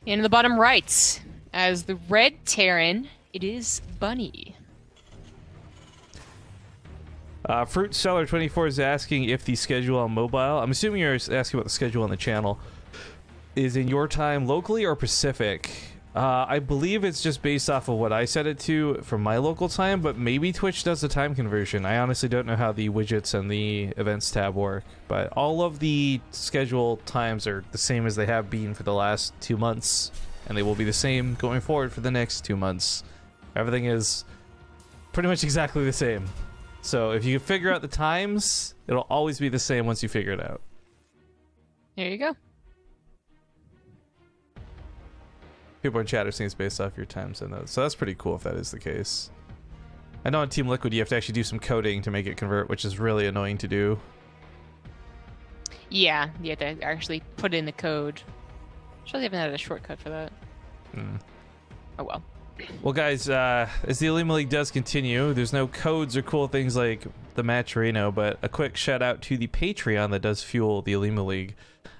In the bottom right, as the red Terran, it is Bunny. Fruit Seller 24 is asking if the schedule on mobile, I'm assuming you're asking about the schedule on the channel, is in your time locally or Pacific. I believe it's just based off of what I set it to from my local time, but maybe Twitch does the time conversion. I honestly don't know how the widgets and the events tab work, but all of the schedule times are the same as they have been for the last 2 months, and they will be the same going forward for the next 2 months. Everything is pretty much exactly the same. So if you can figure out the times, it'll always be the same once you figure it out. There you go. People in chat are saying it's based off your times and those. So that's pretty cool if that is the case. I know on Team Liquid you have to actually do some coding to make it convert, which is really annoying to do. Yeah, you have to actually put in the code. Sure, they haven't had a shortcut for that. Oh well. Well, guys, as the Olimoleague does continue, there's no codes or cool things like the match Reno, but a quick shout out to the Patreon that does fuel the Olimoleague.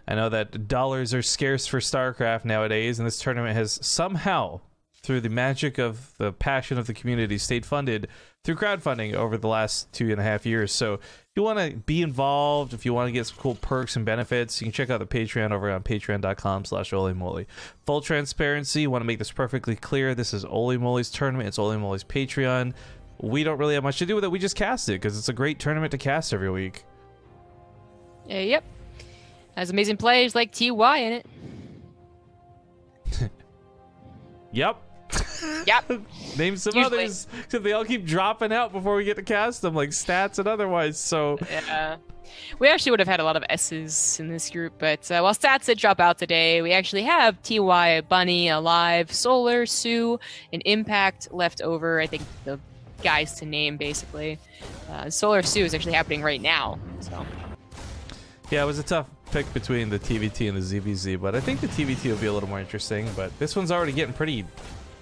I know that dollars are scarce for StarCraft nowadays, and this tournament has somehow, through the magic of the passion of the community, stayed funded through crowdfunding over the last 2.5 years. So if you want to be involved, if you want to get some cool perks and benefits, you can check out the Patreon over on patreon.com/Olimoleague. Full transparency, you want to make this perfectly clear. This is Olimoleague's tournament. It's Olimoleague's Patreon. We don't really have much to do with it. We just cast it because it's a great tournament to cast every week. Yep. Has amazing players like TY in it. Yep. Yep. Name some Usually. others, because they all keep dropping out before we get to cast them, like stats and otherwise. So Yeah. We actually would have had a lot of S's in this group, but while stats did drop out today, we actually have TY, Bunny, Alive, Solar, Sue, and Impact left over. I think the guys to name, basically. Solar Sue is actually happening right now. So. yeah, it was a tough pick between the TvT and the ZVZ, but I think the TvT will be a little more interesting. But this one's already getting pretty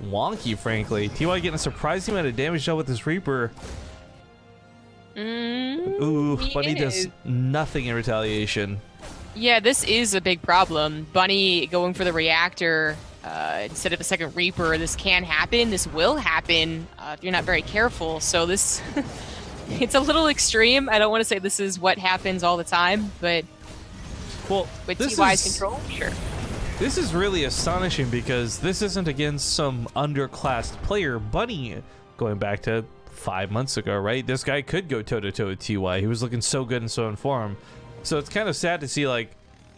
wonky, frankly. TY getting a surprising amount of damage dealt with this Reaper. Ooh, Bunny does nothing in retaliation. Yeah, this is a big problem. Bunny going for the reactor instead of a second Reaper. This can happen. This will happen if you're not very careful. So this, it's a little extreme. I don't want to say this is what happens all the time, but well, with this TY's is, control, sure. This is really astonishing because this isn't against some underclassed player. Bunny, going back to 5 months ago, right? This guy could go toe-to-toe with TY. He was looking so good and so in form. So it's kind of sad to see, like,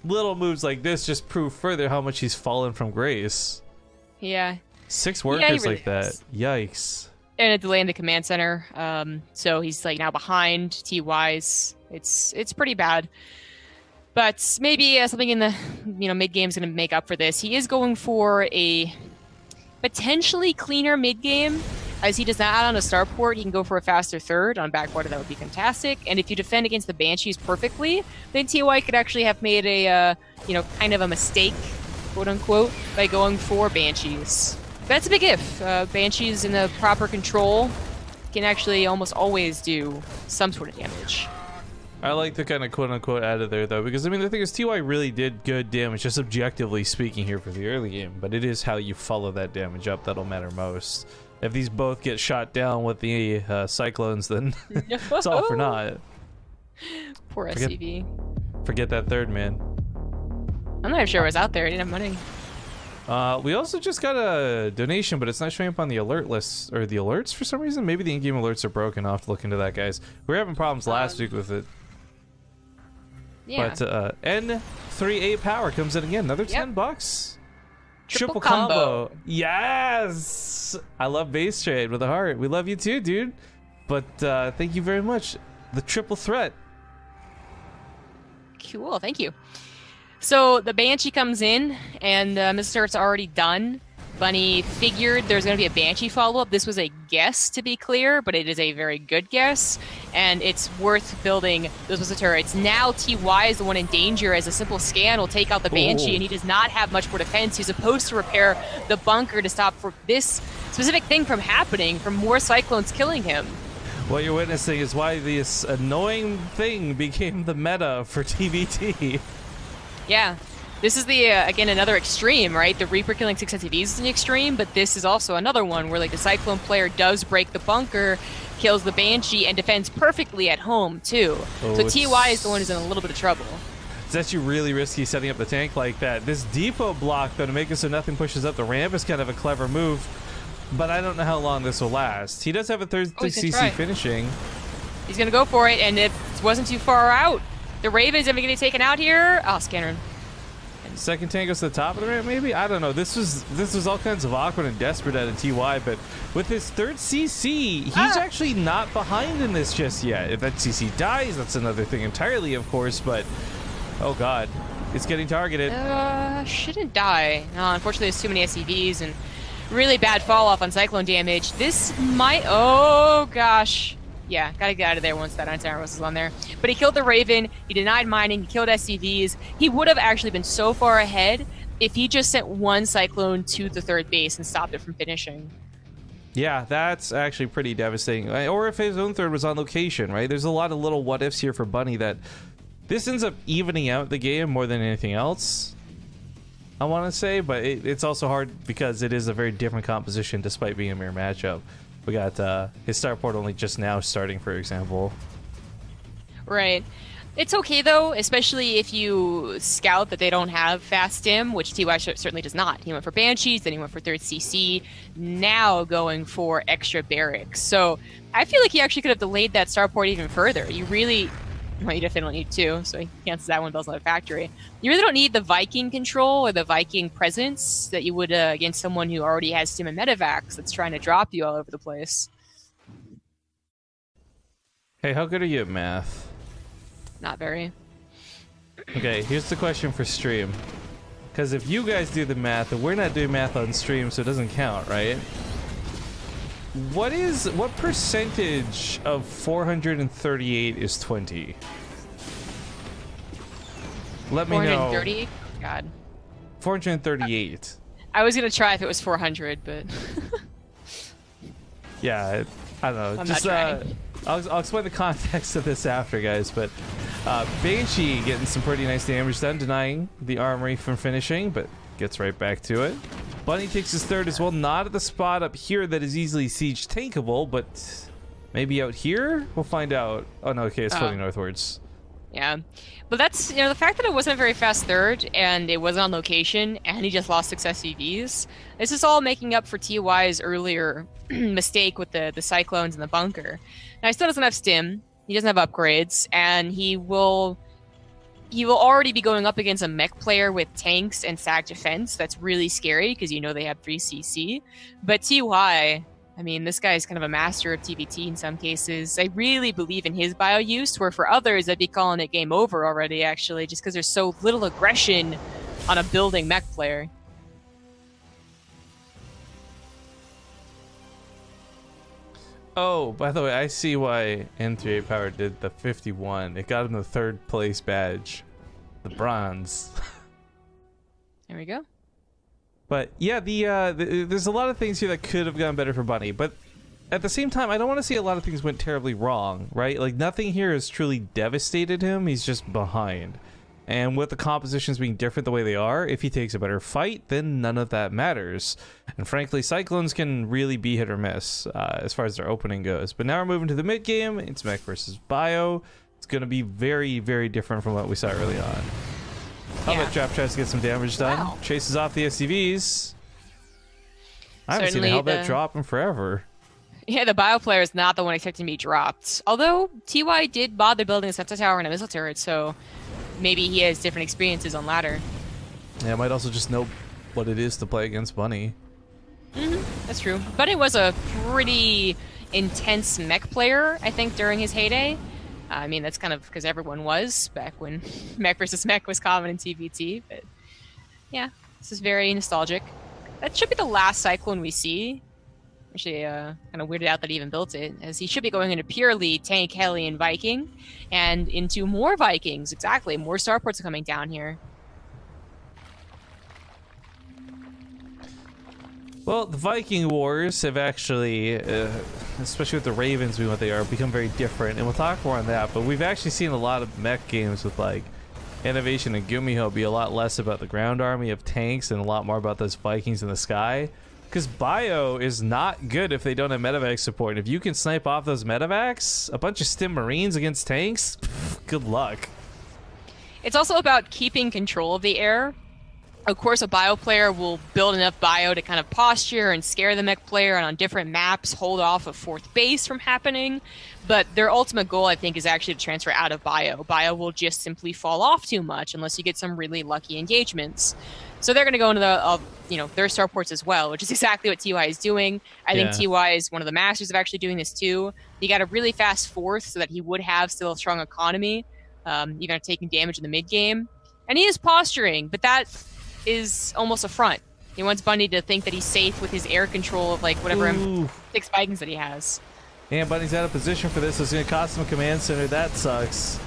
little moves like this just prove further how much he's fallen from grace. Yeah. 6 workers he really like that. has. Yikes. And a delay in the command center. So he's like now behind TY's. It's pretty bad. But maybe something in the mid game is going to make up for this. He is going for a potentially cleaner mid game. As he does not add on a starport, he can go for a faster third. On backwater, that would be fantastic. And if you defend against the Banshees perfectly, then TY could actually have made a, kind of a mistake, quote unquote, by going for Banshees. That's a big if. Banshees in the proper control can actually almost always do some sort of damage. I like the kind of quote unquote added there though, because I mean the thing is TY really did good damage, just objectively speaking here for the early game, but it is how you follow that damage up that'll matter most. If these both get shot down with the Cyclones, then it's all for naught. Poor SCV. Forget that third man. I'm not even sure it was out there. I didn't have money. We also just got a donation, but it's not showing up on the alert list, or the alerts for some reason. Maybe the in-game alerts are broken. I'll have to look into that, guys. We were having problems last week with it. Yeah. But N38 Power comes in again. Another $10. Triple combo. Yes! I love base trade with a heart. We love you too, dude. But thank you very much. The triple threat. Cool, thank you. So the Banshee comes in, and Mr. It's already done. Bunny figured there's going to be a Banshee follow-up. This was a guess, to be clear, but it is a very good guess, and it's worth building. This was the turrets. Now TY is the one in danger, as a simple scan will take out the Banshee, and he does not have much more defense. He's supposed to repair the bunker to stop for this specific thing from happening, from more Cyclones killing him. What you're witnessing is why this annoying thing became the meta for TvT. Yeah. This is the, again, another extreme, right? The Reaper killing 6 SCVs is an extreme, but this is also another one where, like, the Cyclone player does break the bunker, kills the Banshee, and defends perfectly at home, too. Oh, so TY is the one who's in a little bit of trouble. It's actually really risky setting up the tank like that. This depot block, though, to make it so nothing pushes up the ramp is kind of a clever move, but I don't know how long this will last. He does have a third CC finishing. He's going to go for it, and it wasn't too far out. The Raven's even getting taken out here. Oh, Scanner. Second tank goes to the top of the ramp, maybe? I don't know. This was all kinds of awkward and desperate out of TY, but with his third CC, he's actually not behind in this just yet. If that CC dies, that's another thing entirely, of course, but oh god, it's getting targeted. Shouldn't die. No, unfortunately, there's too many SCVs and really bad fall off on Cyclone damage. This might, oh gosh. Yeah, gotta get out of there once that anti-armor was on there. But he killed the Raven, he denied mining, he killed SCVs. He would have actually been so far ahead if he just sent one Cyclone to the third base and stopped it from finishing. Yeah, that's actually pretty devastating. Or if his own third was on location, right? There's a lot of little what-ifs here for Bunny that this ends up evening out the game more than anything else, I want to say. But it's also hard because it is a very different composition despite being a mirror matchup. We got his starport only just now starting, for example. Right. It's okay, though, especially if you scout that they don't have fast stim, which TY certainly does not. He went for Banshees, then he went for third CC, now going for extra barracks. So I feel like he actually could have delayed that starport even further. You really... Well, you definitely don't need two, so he cancels that one, builds another factory. You really don't need the Viking control or the Viking presence that you would against someone who already has Stim and Medivacs that's trying to drop you all over the place. Hey, how good are you at math? Not very. Okay, here's the question for stream. Because if you guys do the math, and we're not doing math on stream, so it doesn't count, right? What percentage of 438 is 20? Let me know. 430? God. 438. I was gonna try if it was 400, but yeah, I don't know. I'm just not trying. I'll explain the context of this after, guys. But Banshee getting some pretty nice damage done, denying the armory from finishing, but gets right back to it. Bunny takes his third as well, not at the spot up here that is easily siege tankable, but maybe out here? We'll find out. Oh no, okay, it's floating northwards. Yeah, but that's, you know, the fact that it wasn't a very fast third and it wasn't on location and he just lost 6 SCVs. This is all making up for TY's earlier mistake with the Cyclones and the bunker. Now he still doesn't have Stim, he doesn't have upgrades, and he will already be going up against a mech player with tanks and SAG defense. That's really scary because you know they have 3 CC. But TY, I mean, this guy is kind of a master of TvT in some cases. I really believe in his bio use, where for others, I'd be calling it game over already, actually, just because there's so little aggression on a building mech player. Oh, by the way, I see why N38 Power did the 51. It got him the 3rd place badge. The bronze. There we go. But yeah, there's a lot of things here that could have gone better for Bunny, but at the same time, I don't want to see a lot of things went terribly wrong, right? Like, nothing here has truly devastated him. He's just behind. And with the compositions being different the way they are, if he takes a better fight, then none of that matters. And frankly, Cyclones can really be hit or miss as far as their opening goes. But now we're moving to the mid game. It's mech versus bio. It's going to be very, very different from what we saw early on. Helmet Trap tries to get some damage done. Wow. Chases off the SCVs. I haven't Certainly seen a Helmet drop in forever. Yeah, the bio player is not the one expecting to be dropped. Although, TY did bother building a Sensor Tower and a missile turret, so maybe he has different experiences on ladder. Yeah, I might also just know what it is to play against Bunny. That's true. Bunny was a pretty intense mech player, I think, during his heyday. I mean, that's kind of because everyone was back when mech versus mech was common in TvT. But yeah, this is very nostalgic. That should be the last Cyclone we see. Actually, kind of weirded out that he even built it, as he should be going into purely tank, heli, and Viking, and into more Vikings. Exactly, more starports are coming down here. Well, the Viking Wars have actually, especially with the Ravens being what they are, become very different, and we'll talk more on that, but we've actually seen a lot of mech games with, like, innovation in Gumiho be a lot less about the ground army of tanks and a lot more about those Vikings in the sky. Because Bio is not good if they don't have medevac support. If you can snipe off those medevacs, a bunch of stim marines against tanks, good luck. It's also about keeping control of the air. Of course, a bio player will build enough bio to kind of posture and scare the mech player, and on different maps hold off a fourth base from happening. But their ultimate goal, I think, is actually to transfer out of bio. Bio will just simply fall off too much unless you get some really lucky engagements. So they're going to go into the, their starports as well, which is exactly what TY is doing. I think TY is one of the masters of actually doing this too. He got a really fast fourth so that he would have still a strong economy, even after taking damage in the mid game. And he is posturing, but that is almost a front. He wants Bunny to think that he's safe with his air control of like whatever 6 Vikings that he has. And Bunny's out of position for this. So it's going to cost him a command center. That sucks.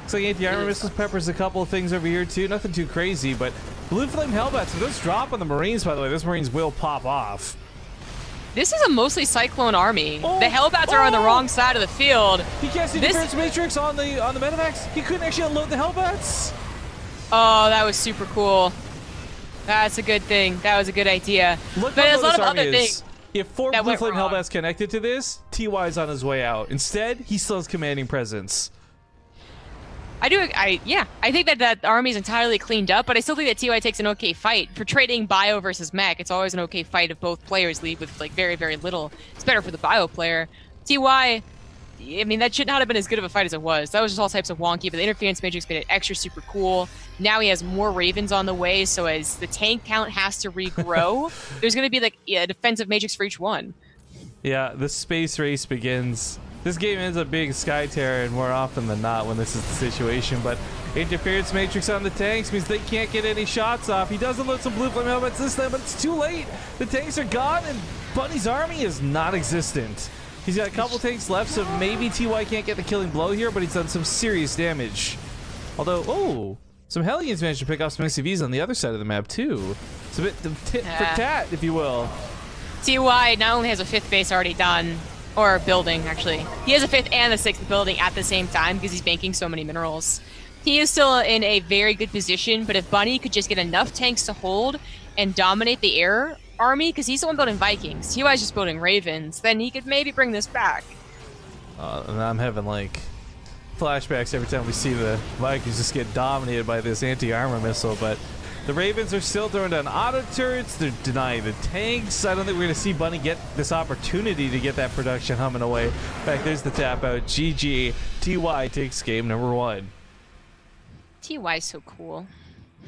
Looks like anti-armor missiles peppers a couple of things over here too. Nothing too crazy, but Blue Flame Hellbats, if those drop on the Marines, by the way, those Marines will pop off. This is a mostly Cyclone army. The Hellbats are on the wrong side of the field. He can't see defense matrix on the medevacs. He couldn't actually unload the Hellbats. Oh, that was super cool. That's a good thing. That was a good idea. Look, but there's a lot of other things. If 4 Blue Flame Hellbats connected to this, TY is on his way out. Instead, he still has commanding presence. I think that army is entirely cleaned up, but I still think that TY takes an okay fight. For trading bio versus mech, it's always an okay fight if both players lead with like very, very little. It's better for the bio player. TY, I mean, that should not have been as good of a fight as it was. That was just all types of wonky, but the interference matrix made it extra super cool. Now he has more Ravens on the way, so as the tank count has to regrow, there's going to be like a defensive matrix for each one. Yeah, the space race begins. This game ends up being Sky Terror more often than not when this is the situation, but interference matrix on the tanks means they can't get any shots off. He does unload some Blue Flame Helmets this time, but it's too late. The tanks are gone, and Bunny's army is non-existent. He's got a couple tanks left, so maybe TY can't get the killing blow here, but he's done some serious damage. Although, some Hellions managed to pick off some SCVs on the other side of the map, too. It's a bit tit for tat, if you will. TY not only has a 5th base already done, or building, actually. He has a 5th and a 6th building at the same time because he's banking so many minerals. He is still in a very good position, but if Bunny could just get enough tanks to hold and dominate the air army, because he's the one building Vikings, TY's just building Ravens, then he could maybe bring this back. And I'm having, like, flashbacks every time we see the Vikings just get dominated by this anti-armor missile, but the Ravens are still throwing down auto turrets. They're denying the tanks. I don't think we're going to see Bunny get this opportunity to get that production humming away. In fact, there's the tap out. GG. TY takes game number 1. TY's so cool.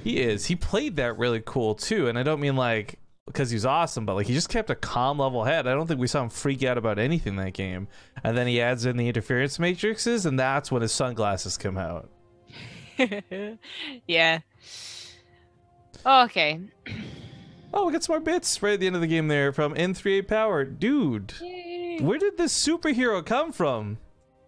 He is. He played that really cool, too. And I don't mean, like, because he's awesome, but, like, he just kept a calm, level head. I don't think we saw him freak out about anything that game. And then he adds in the interference matrices, and that's when his sunglasses come out. Yeah. Okay. Oh, we got some more bits right at the end of the game there from N3A Power. Dude, where did this superhero come from?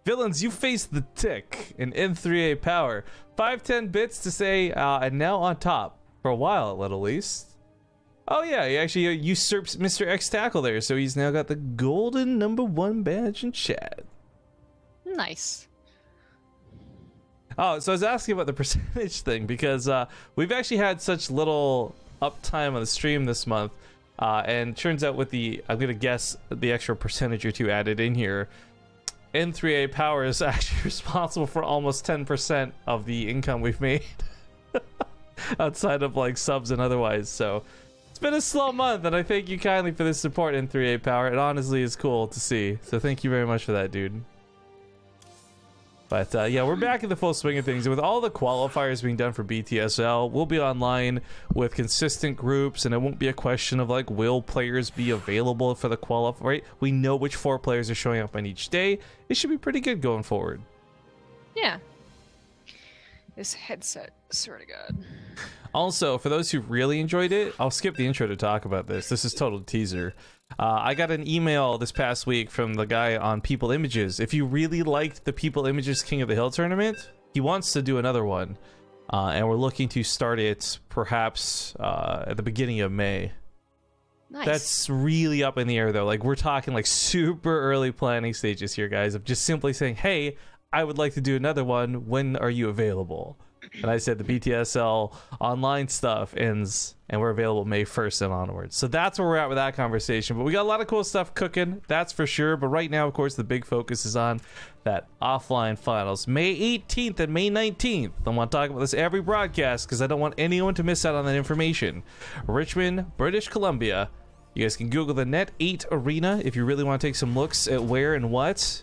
Villains, you face the tick in N3A Power. 510 bits to say, and now on top. For a while, at least. Oh yeah, he actually usurps Mr. X Tackle there, so he's now got the golden #1 badge in chat. Nice. Oh, so I was asking about the percentage thing because we've actually had such little uptime on the stream this month, and turns out with the, I'm gonna guess the extra percentage or two added in here, N3A Power is actually responsible for almost 10% of the income we've made outside of like subs and otherwise. So it's been a slow month, and I thank you kindly for this support, N3A Power. It honestly is cool to see. So thank you very much for that, dude. But yeah, we're back in the full swing of things. With all the qualifiers being done for BTSL, we'll be online with consistent groups, and it won't be a question of like, will players be available for the qualifier, right? We know which 4 players are showing up on each day. It should be pretty good going forward. Yeah. This headset, swear to God. Also, for those who really enjoyed it, I'll skip the intro to talk about this. This is total teaser. I got an email this past week from the guy on People Images. If you really liked the People Images King of the Hill tournament, he wants to do another one. And we're looking to start it perhaps at the beginning of May. Nice. That's really up in the air, though. Like, we're talking like super early planning stages here, guys, of just simply saying, hey, I would like to do another one. When are you available? And I said the BTSL online stuff ends, and we're available May 1st and onwards. So that's where we're at with that conversation. But we got a lot of cool stuff cooking, that's for sure. But right now, of course, the big focus is on that offline finals. May 18th and May 19th. I want to talk about this every broadcast because I don't want anyone to miss out on that information. Richmond, British Columbia. You guys can Google the Net 8 Arena if you really want to take some looks at where and what.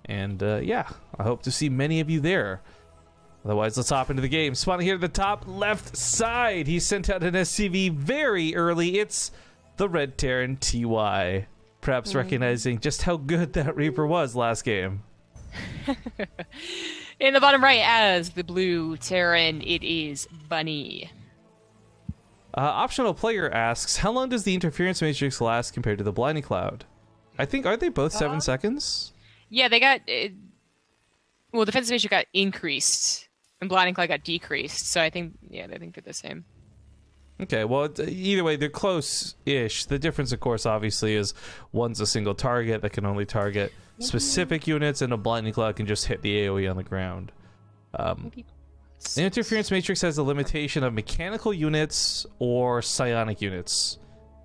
And yeah, I hope to see many of you there. Otherwise, let's hop into the game. Spawning here at the top left side. He sent out an SCV very early. It's the Red Terran TY. Perhaps recognizing just how good that Reaper was last game. In the bottom right, as the blue Terran, it is Bunny. Optional player asks, how long does the interference matrix last compared to the blinding cloud? I think, aren't they both 7 seconds? Yeah, they got... well, defensive matrix got increased, and blinding cloud got decreased. So I think, yeah, I think they're the same. Okay, well, either way, they're close-ish. The difference, of course, obviously, is one's a single target that can only target specific units, and a blinding cloud can just hit the AoE on the ground. The interference matrix has a limitation of mechanical units or psionic units.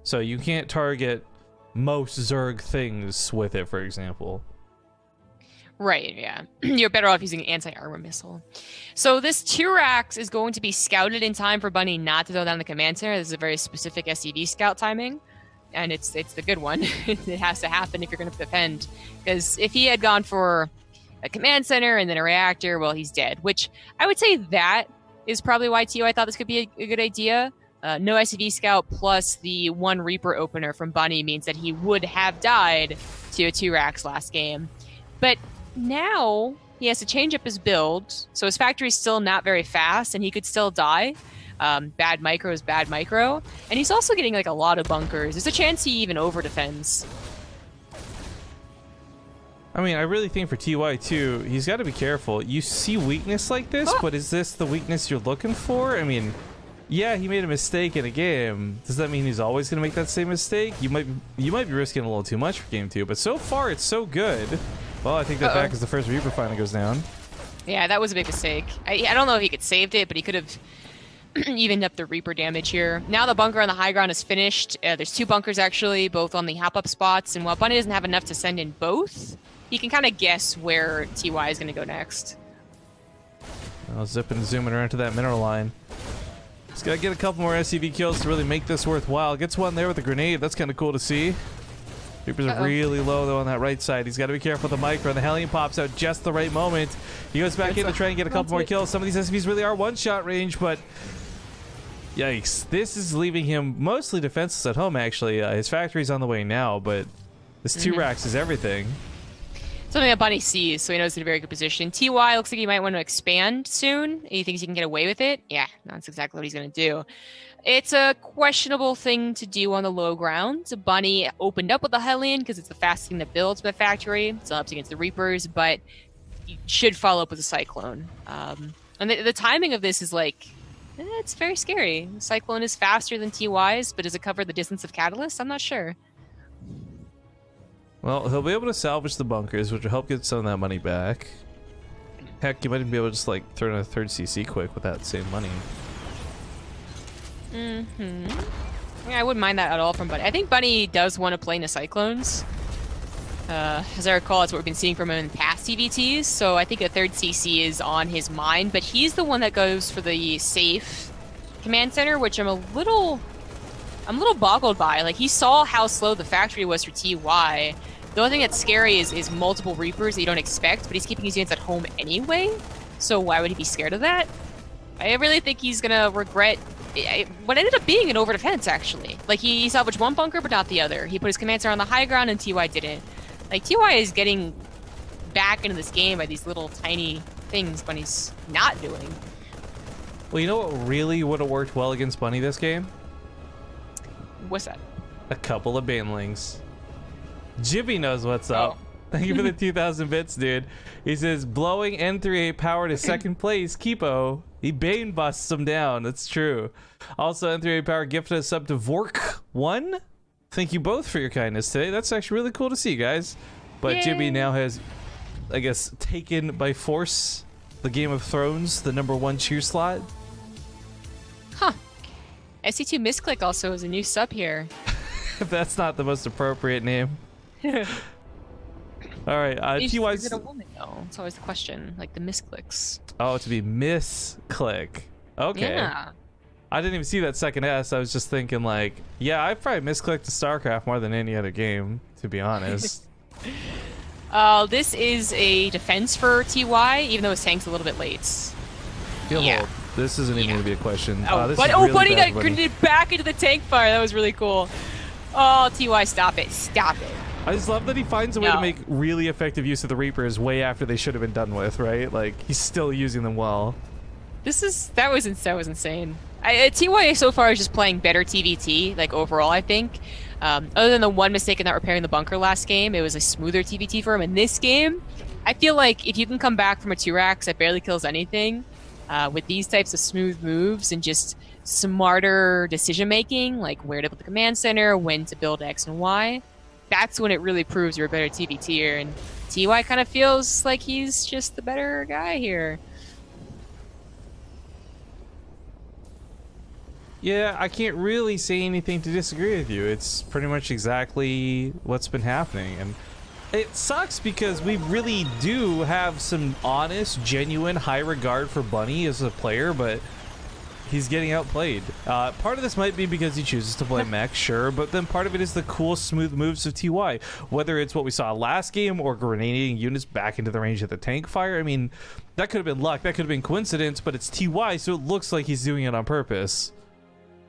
So you can't target most Zerg things with it, for example. Right, yeah. You're better off using an anti-armor missile. So this Tyrax is going to be scouted in time for Bunny not to throw down the command center. This is a very specific SCV scout timing, and it's the good one. It has to happen if you're going to defend. Because if he had gone for a command center and then a reactor, well, he's dead. Which I would say that is probably why TY thought this could be a good idea. No SCV scout plus the one Reaper opener from Bunny means that he would have died to a Tyrax last game. But now he has to change up his build, so his factory's still not very fast, and he could still die. Bad micro is bad micro, and he's also getting like a lot of bunkers. There's a chance he even over defends. I mean, I really think for TY too, he's got to be careful. You see weakness like this, but is this the weakness you're looking for? I mean, yeah, he made a mistake in a game. Does that mean he's always going to make that same mistake? You might be risking a little too much for game 2, but so far it's so good. Well, I think that back as the first Reaper finally goes down. Yeah, that was a big mistake. I don't know if he could saved it, but he could have evened up the Reaper damage here. Now the bunker on the high ground is finished. There's 2 bunkers, actually, both on the hop-up spots. And while Bunny doesn't have enough to send in both, he can kind of guess where TY is going to go next. Well, zipping and zooming around to that mineral line. He's got to get a couple more SCV kills to really make this worthwhile. Gets one there with a grenade. That's kind of cool to see. Reapers are really low, though, on that right side. He's got to be careful with the micro. The Hellion pops out just the right moment. He goes back in to try and get a couple more kills. Some of these SCVs really are one-shot range, but yikes. This is leaving him mostly defenseless at home, actually. His factory's on the way now, but this Tyrax is everything. Something that Bunny sees, so he knows he's in a very good position. TY looks like he might want to expand soon. He thinks he can get away with it. Yeah, that's exactly what he's going to do. It's a questionable thing to do on the low ground. Bunny opened up with the Hellion because it's the fastest thing that builds the factory. Still helps against the Reapers, but you should follow up with a Cyclone. And the timing of this is like, it's very scary. The Cyclone is faster than TY's, but does it cover the distance of Catalyst? I'm not sure. Well, he'll be able to salvage the bunkers, which will help get some of that money back. Heck, you might even be able to just like throw in a 3rd CC quick with that same money. Yeah, I wouldn't mind that at all from Bunny. I think Bunny does want to play into Cyclones. As I recall, that's what we've been seeing from him in past TvTs, so I think a 3rd CC is on his mind, but he's the one that goes for the safe command center, which I'm a little boggled by. Like, he saw how slow the factory was for TY. The only thing that's scary is multiple Reapers that you don't expect, but he's keeping his units at home anyway, so why would he be scared of that? I really think he's gonna regret what ended up being an over-defense, actually. Like, he salvaged one bunker, but not the other. He put his command center on the high ground, and TY didn't. Like, TY is getting back into this game by these little tiny things when he's not doing. Well, you know what really would have worked well against Bunny this game? What's that? A couple of banlings. Jibby knows what's up. Thank you for the 2,000 bits, dude. He says, blowing N38 power to 2nd place, Kipo. He Bane busts him down. That's true. Also, N38 power gifted us up to Vork1. Thank you both for your kindness today. That's actually really cool to see, guys. But Jibby now has, I guess, taken by force the Game of Thrones, the #1 cheer slot. Huh. SC2 Misclick also is a new sub here. That's not the most appropriate name. All right, TY's. Is it a woman though? It's always the question. Like the misclicks. Oh, to be misclick. Okay. Yeah. I didn't even see that second S. I was just thinking like, yeah, I probably misclicked to StarCraft more than any other game, to be honest. This is a defense for TY, even though his tank's a little bit late. Hold. This isn't even going to be a question. Oh, this but is really Buddy bad, got grenaded back into the tank fire. That was really cool. Oh, TY, stop it. Stop it. I just love that he finds a way to make really effective use of the Reapers way after they should have been done with, right? Like, he's still using them well. That was insane. TY so far is just playing better TvT, like overall, I think. Other than the one mistake in not repairing the bunker last game, it was a smoother TvT for him. In this game, I feel like if you can come back from a 2-rax that barely kills anything, with these types of smooth moves and just smarter decision making, like where to put the command center, when to build X and Y, that's when it really proves you're a better TvTer. And TY kind of feels like he's just the better guy here. Yeah, I can't really say anything to disagree with you. It's pretty much exactly what's been happening. And it sucks because we really do have some honest, genuine, high regard for Bunny as a player, but he's getting outplayed. Part of this might be because he chooses to play mech, sure, but then part of it is the cool, smooth moves of TY. Whether it's what we saw last game or grenading units back into the range of the tank fire, I mean, that could have been luck, that could have been coincidence, but it's TY, so it looks like he's doing it on purpose.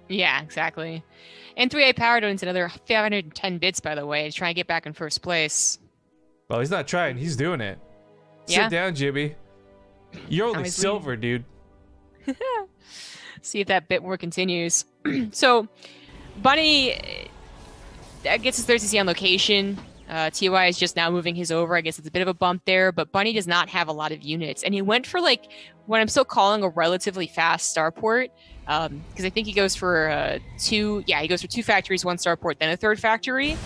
Yeah, exactly. And 3A Power donates another 510 bits, by the way, to try and get back in first place. Well, he's not trying, he's doing it. Sit down, Jibby. You're only silver, dude. See if that bit war continues. So, Bunny gets his third CC on location. TY is just now moving his over. I guess it's a bit of a bump there, but Bunny does not have a lot of units. And he went for, like, what I'm still calling a relatively fast starport. Because I think he goes for two factories, 1 starport, then a 3rd factory.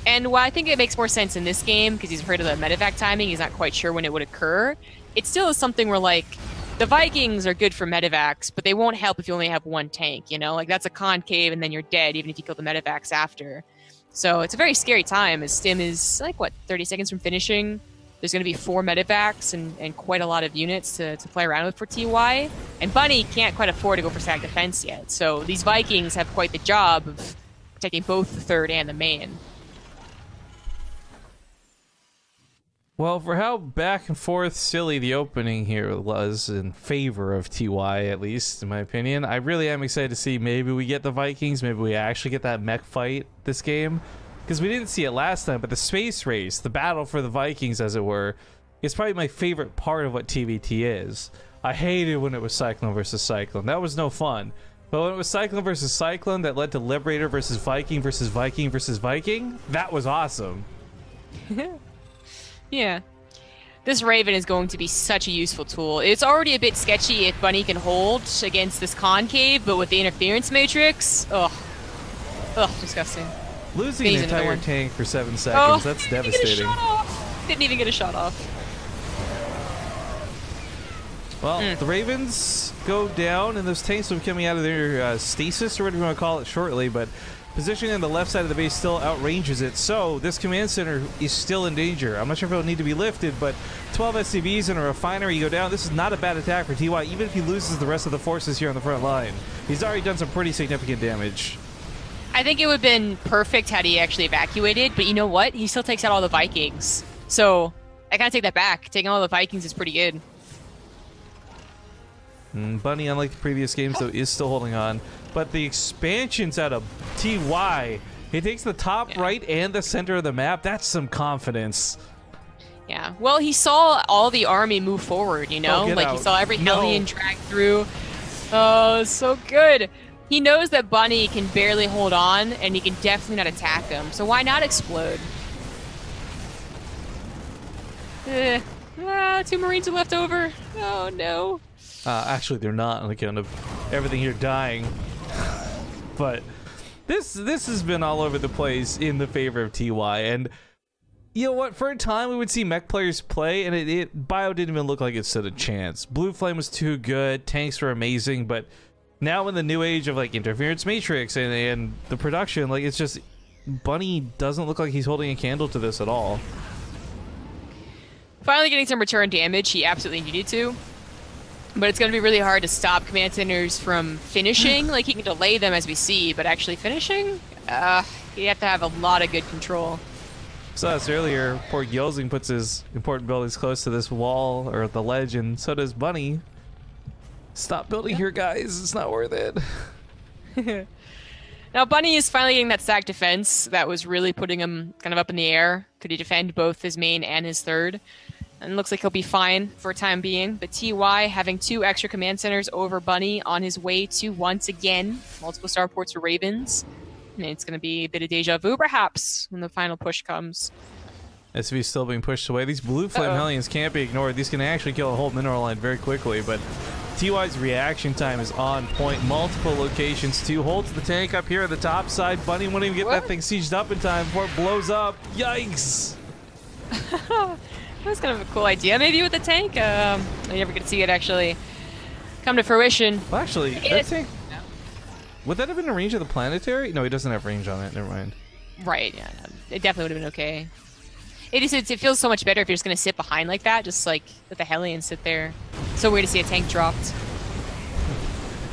And while I think it makes more sense in this game, because he's afraid of the medevac timing, he's not quite sure when it would occur, it still is something where, like, the Vikings are good for medevacs, but they won't help if you only have 1 tank, you know? Like, that's a concave, and then you're dead, even if you kill the medevacs after. So it's a very scary time, as Stim is, like, 30 seconds from finishing. There's going to be 4 medevacs and quite a lot of units to play around with for TY. And Bunny can't quite afford to go for stack defense yet. So these Vikings have quite the job of protecting both the 3rd and the main. Well, for how back and forth silly the opening here was in favor of TY, at least, in my opinion, I really am excited to see maybe we get the Vikings, maybe we actually get that mech fight this game. Because we didn't see it last time, but the space race, the battle for the Vikings, as it were, is probably my favorite part of what TvT is. I hated when it was Cyclone versus Cyclone. That was no fun. But when it was Cyclone versus Cyclone that led to Liberator versus Viking versus Viking versus Viking, that was awesome. Yeah. This Raven is going to be such a useful tool. It's already a bit sketchy if Bunny can hold against this concave, but with the interference matrix, ugh, disgusting. Losing an entire tank for 7 seconds, that's devastating. Didn't even get a shot off. Well, the Ravens go down, and those tanks will be coming out of their stasis, or whatever you want to call it, shortly, but positioning on the left side of the base still outranges it, so this command center is still in danger. I'm not sure if it'll need to be lifted, but 12 SCVs and a refinery go down. This is not a bad attack for TY, even if he loses the rest of the forces here on the front line. He's already done some pretty significant damage. I think it would have been perfect had he actually evacuated, but you know what? He still takes out all the Vikings. So, I kind of take that back. Taking all the Vikings is pretty good. Bunny, unlike the previous games, though, is still holding on. But the expansions out of TY, he takes the top right and the center of the map. That's some confidence. Yeah. Well, he saw all the army move forward, you know? Like, he saw every Hellion drag through. Oh, so good. He knows that Bunny can barely hold on, and he can definitely not attack him. So why not explode? 2 Marines are left over. Oh, no. Actually, they're not on account of everything here dying. But this has been all over the place in the favor of TY. And You know what? For a time, we would see mech players play, and Bio didn't even look like it stood a chance. Blue Flame was too good. Tanks were amazing, but now in the new age of like Interference Matrix and the production, like it's just Bunny doesn't look like he's holding a candle to this at all. Finally getting some return damage. He absolutely needed to. But it's going to be really hard to stop command centers from finishing. Like, he can delay them as we see, but actually finishing? You have to have a lot of good control. Saw this earlier. Poor Gyozing puts his important buildings close to this wall or the ledge, and so does Bunny. Stop building here, guys. It's not worth it. Now, Bunny is finally getting that stack defense that was really putting him kind of up in the air. Could he defend both his main and his third? And looks like he'll be fine for a time being. But TY having 2 extra command centers over Bunny on his way to, once again, multiple starports for Ravens. And it's going to be a bit of deja vu, perhaps, when the final push comes. SV still being pushed away. These blue flame Hellions can't be ignored. These can actually kill a whole mineral line very quickly, but TY's reaction time is on point. Multiple locations, too. Holds the tank up here at the top side. Bunny won't even get that thing sieged up in time before it blows up. Yikes! That's kind of a cool idea. Maybe with the tank. I never get to see it actually come to fruition. Well, actually, that tank... Would that have been in range of the planetary? No, he doesn't have range on it. Never mind. Right, yeah. It definitely would have been okay. It feels so much better if you're just going to sit behind like that, just like let the Hellions sit there. So weird to see a tank dropped.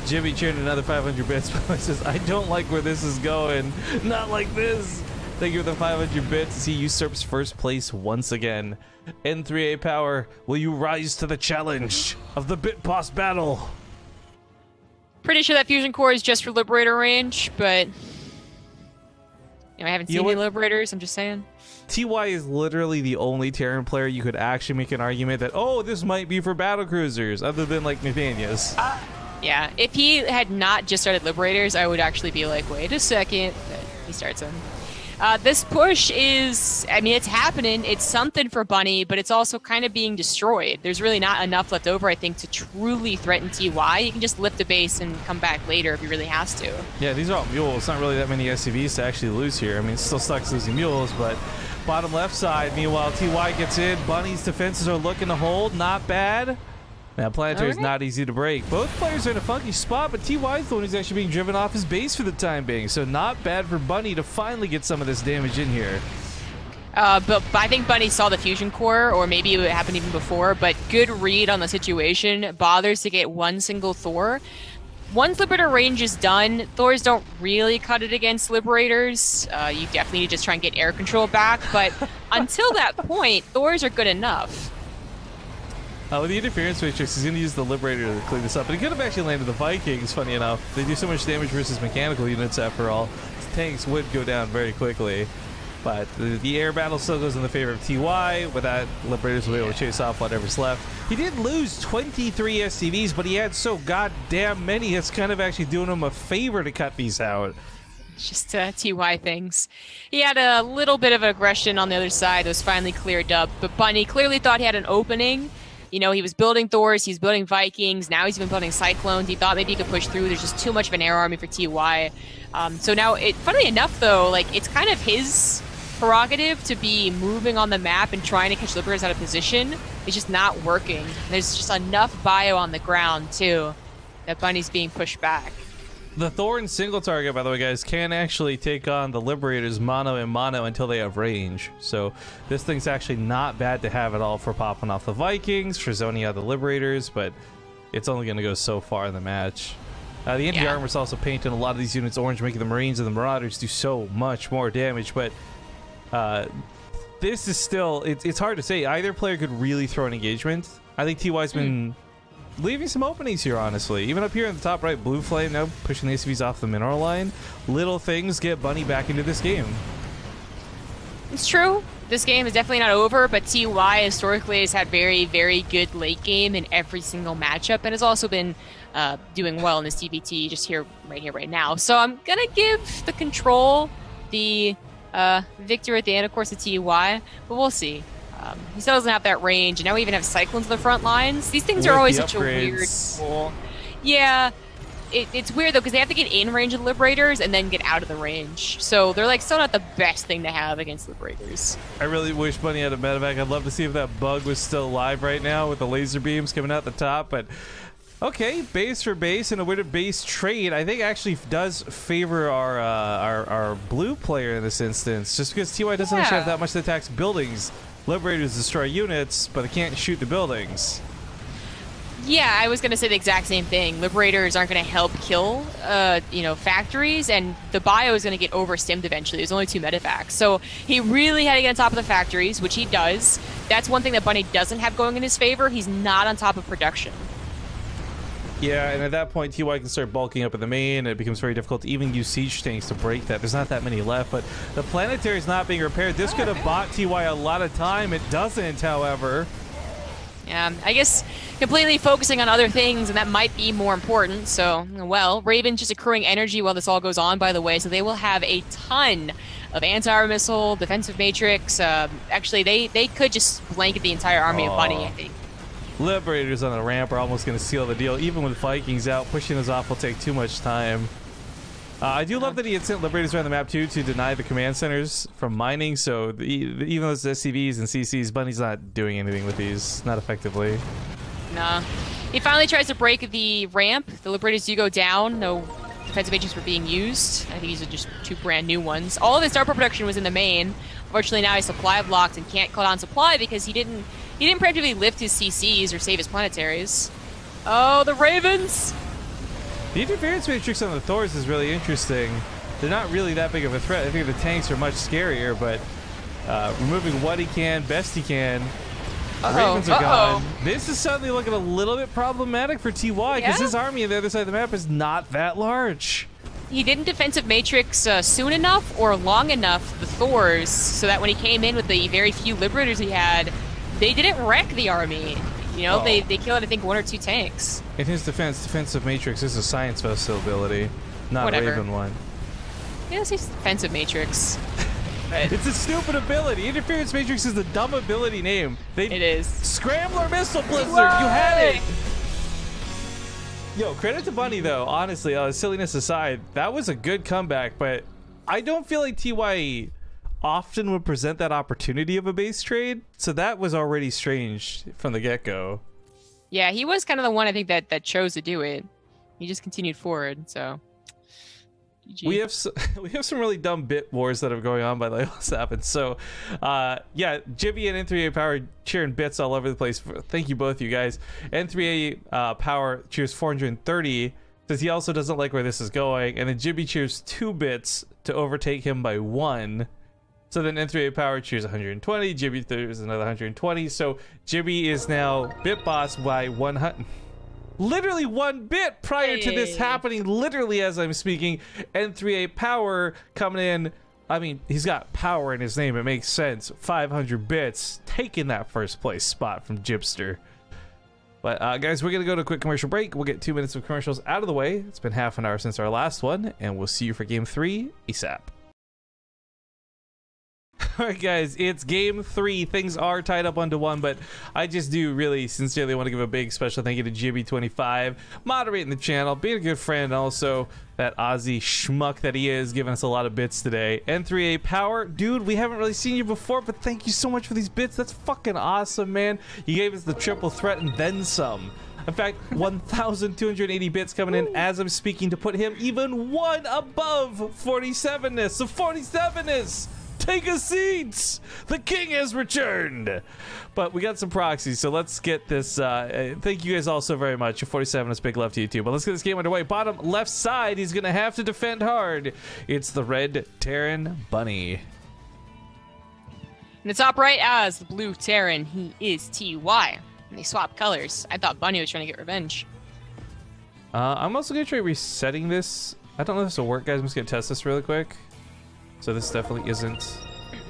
Jimmy cheered another 500 bits, but says, I don't like where this is going. Not like this. Thank you for the 500 bits. He usurps first place once again. N3A Power, will you rise to the challenge of the Bit Boss battle? Pretty sure that fusion core is just for Liberator range, but I haven't seen any Liberators, I'm just saying. TY is literally the only Terran player you could actually make an argument that, oh, this might be for battle cruisers, other than like Nathanias. Yeah, if he had not just started Liberators, I would actually be like, wait a second. But he starts them. This push is, I mean, it's happening. It's something for Bunny, but it's also kind of being destroyed. There's really not enough left over, I think, to truly threaten TY. He can just lift a base and come back later if he really has to. Yeah, these are all mules. Not really that many SCVs to actually lose here. I mean, it still sucks losing mules, but bottom left side, meanwhile, TY gets in. Bunny's defenses are looking to hold. Not bad. Now, Planetary is not easy to break. Both players are in a funky spot, but TY is the one who's actually being driven off his base for the time being. So not bad for Bunny to finally get some of this damage in here. But I think Bunny saw the fusion core, or maybe it happened even before, but good read on the situation. Bothers to get one single Thor. Once Liberator range is done, Thors don't really cut it against Liberators. You definitely need to just try and get air control back, but until that point, Thors are good enough. With the interference matrix, he's going to use the Liberator to clean this up. But he could have actually landed the Vikings, funny enough. They do so much damage versus mechanical units after all. His tanks would go down very quickly. But the air battle still goes in the favor of TY. With that, Liberators will be able to chase off whatever's left. He did lose 23 SCVs, but he had so goddamn many, it's kind of actually doing him a favor to cut these out. Just TY things. He had a little bit of aggression on the other side that was finally cleared up. But Bunny clearly thought he had an opening. You know, he was building Thors, he's building Vikings, now he's been building Cyclones. He thought maybe he could push through. There's just too much of an air army for TY. So now, funnily enough, though, like it's kind of his prerogative to be moving on the map and trying to catch Liberators out of position. It's just not working. There's just enough bio on the ground, too, that Bunny's being pushed back. The Thorn single target, by the way, guys, can actually take on the Liberators mono and mono until they have range. So this thing's actually not bad to have at all for popping off the Vikings, for zoning out the Liberators, but it's only going to go so far in the match. The anti-armor is also painting a lot of these units orange, making the Marines and the Marauders do so much more damage, but this is still, it's hard to say. Either player could really throw an engagement. I think TY's been leaving some openings here, honestly. Even up here in the top right, Blue Flame now pushing the ACVs off the mineral line. Little things get Bunny back into this game. It's true. This game is definitely not over, but TY historically has had very, very good late game in every single matchup and has also been doing well in this TvT just here, right now. So I'm going to give the control the victor at the end, of course, to TY, but we'll see. He still doesn't have that range, and now we even have Cyclones in the front lines. These things are always such a weird tool. Yeah, it's weird though because they have to get in range of the Liberators and then get out of the range. So they're like still not the best thing to have against Liberators. I really wish Bunny had a medevac. I'd love to see if that bug was still alive right now with the laser beams coming out the top. But okay, base for base and a way to base trade. I think actually does favor our blue player in this instance, just because TY doesn't actually have that much that attacks buildings. Liberators destroy units, but they can't shoot the buildings. Yeah, I was going to say the exact same thing. Liberators aren't going to help kill, factories, and the bio is going to get overstimmed eventually. There's only 2 medevacs. So he really had to get on top of the factories, which he does. That's one thing that Bunny doesn't have going in his favor. He's not on top of production. Yeah, and at that point, TY can start bulking up in the main, and it becomes very difficult to even use siege tanks to break that. There's not that many left, but the planetary is not being repaired. This could have bought TY a lot of time. It doesn't, however. Yeah, I guess completely focusing on other things, and that might be more important. So, well, Raven's just accruing energy while this all goes on, by the way, so they will have a ton of anti-armor missile, defensive matrix. Actually, they could just blanket the entire army of Bunny, I think. Liberators on the ramp are almost going to seal the deal. Even with Vikings out, pushing us off will take too much time. I do love that he had sent Liberators around the map too to deny the command centers from mining, so even those SCVs and CCs, Bunny's not doing anything with these, not effectively. Nah. He finally tries to break the ramp. The Liberators do go down. No defensive agents were being used. I think these are just 2 brand new ones. All of his Starport production was in the main. Unfortunately, now he's supply blocked and can't cut on supply because he didn't preemptively lift his CCs or save his planetaries. Oh, the Ravens! The interference matrix on the Thors is really interesting. They're not really that big of a threat. I think the tanks are much scarier, but removing what he can, best he can. The Ravens are gone. This is suddenly looking a little bit problematic for TY because his army on the other side of the map is not that large. He didn't defensive matrix soon enough or long enough, the Thors, so that when he came in with the very few Liberators he had, they didn't wreck the army. You know, they killed, I think, 1 or 2 tanks. In his defense, defensive matrix is a science vessel ability, not a Raven one. Yeah, he's defensive matrix. But it's a stupid ability. Interference matrix is a dumb ability name. It is. Scrambler missile blizzard. You had it. Yo, credit to Bunny though. Honestly, silliness aside, that was a good comeback. But I don't feel like TY often would present that opportunity of a base trade, so that was already strange from the get-go. Yeah, he was kind of the one I think that chose to do it. He just continued forward, so GG. We have some really dumb bit wars that are going on by the way what's happened. So yeah, Jibby and N3A Power cheering bits all over the place. Thank you both, you guys. N3A Power cheers 430, says he also doesn't like where this is going, and then Jibby cheers 2 bits to overtake him by 1. So then N3A Power cheers 120, Jibby there's another 120. So Jibby is now bit boss by 100. Literally 1 bit prior to this happening, literally as I'm speaking. N3A Power coming in. I mean, he's got power in his name. It makes sense. 500 bits, taking that first place spot from Jibster. But guys, we're going to go to a quick commercial break. We'll get 2 minutes of commercials out of the way. It's been half an hour since our last one, and we'll see you for Game 3 ASAP. Alright guys, it's Game 3. Things are tied up 1-1, but I just do really sincerely want to give a big special thank you to Jibby25, moderating the channel, being a good friend, and also that Aussie schmuck that he is, giving us a lot of bits today. N3A Power, dude, we haven't really seen you before, but thank you so much for these bits. That's fucking awesome, man. You gave us the triple threat and then some. In fact, 1,280 bits coming in as I'm speaking to put him even 1 above 47ness. So 47ness! Take a seat! The king has returned! But we got some proxies, so let's get this. Thank you guys all so very much. 47 is big love to you too. But let's get this game underway. Bottom left side, he's going to have to defend hard. It's the red Terran Bunny. In the top right as the blue Terran, he is TY. And they swap colors. I thought Bunny was trying to get revenge. I'm also going to try resetting this. I don't know if this will work, guys. I'm just going to test this really quick. So this definitely isn't